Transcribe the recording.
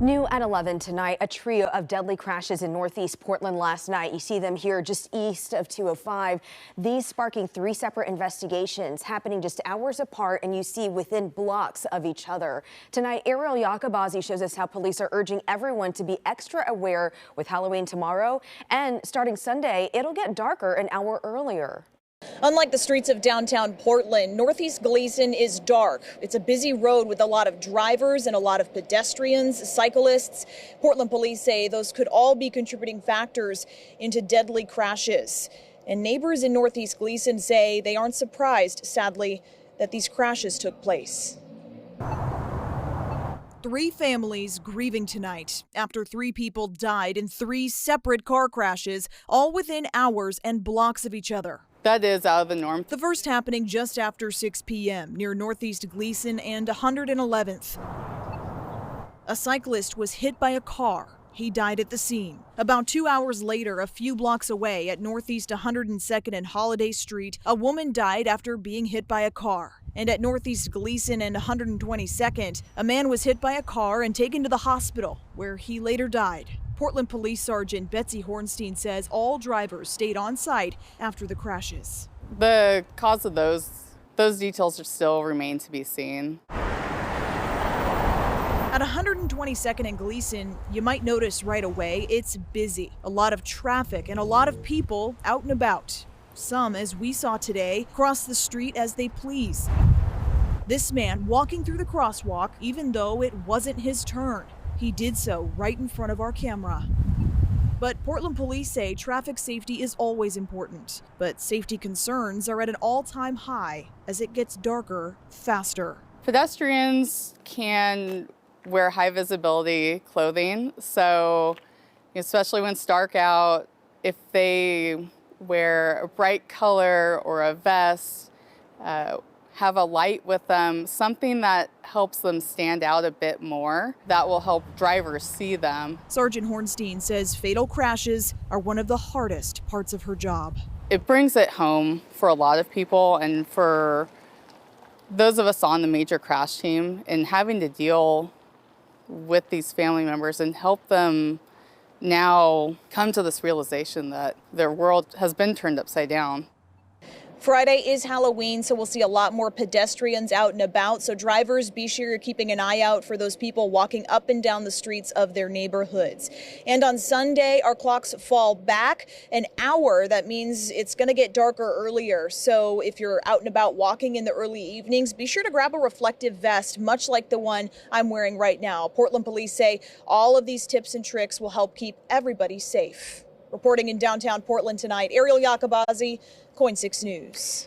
New at 11 tonight, a trio of deadly crashes in northeast Portland last night. You see them here just east of 205. These sparking three separate investigations happening just hours apart, and you see within blocks of each other. Tonight, Ariel Yakabazi shows us how police are urging everyone to be extra aware with Halloween tomorrow. And starting Sunday, it'll get darker an hour earlier. Unlike the streets of downtown Portland, Northeast Gleason is dark. It's a busy road with a lot of drivers and a lot of pedestrians, cyclists. Portland police say those could all be contributing factors into deadly crashes. And neighbors in Northeast Gleason say they aren't surprised, sadly, that these crashes took place. Three families grieving tonight after three people died in three separate car crashes, all within hours and blocks of each other. That is out of the norm. The first happening just after 6 p.m. near Northeast Gleason and 111th. A cyclist was hit by a car. He died at the scene. About 2 hours later, a few blocks away at Northeast 102nd and Holiday Street, a woman died after being hit by a car. And at Northeast Gleason and 122nd, a man was hit by a car and taken to the hospital, where he later died. Portland Police Sergeant Betsy Hornstein says all drivers stayed on site after the crashes. The cause of those details still remain to be seen. At 122nd and Gleason, you might notice right away it's busy. A lot of traffic and a lot of people out and about. Some, as we saw today, cross the street as they please. This man walking through the crosswalk, even though it wasn't his turn. He did so right in front of our camera. But Portland police say traffic safety is always important, but safety concerns are at an all-time high as it gets darker faster. Pedestrians can wear high visibility clothing, so especially when it's dark out, if they wear a bright color or a vest, have a light with them, something that helps them stand out a bit more, that will help drivers see them. Sergeant Hornstein says fatal crashes are one of the hardest parts of her job. It brings it home for a lot of people, and for those of us on the major crash team, and having to deal with these family members and help them now come to this realization that their world has been turned upside down. Friday is Halloween, so we'll see a lot more pedestrians out and about. So drivers, be sure you're keeping an eye out for those people walking up and down the streets of their neighborhoods. And on Sunday, our clocks fall back an hour. That means it's going to get darker earlier. So if you're out and about walking in the early evenings, be sure to grab a reflective vest, much like the one I'm wearing right now. Portland police say all of these tips and tricks will help keep everybody safe. Reporting in downtown Portland tonight, Ariel Yakabazi, KOIN 6 News.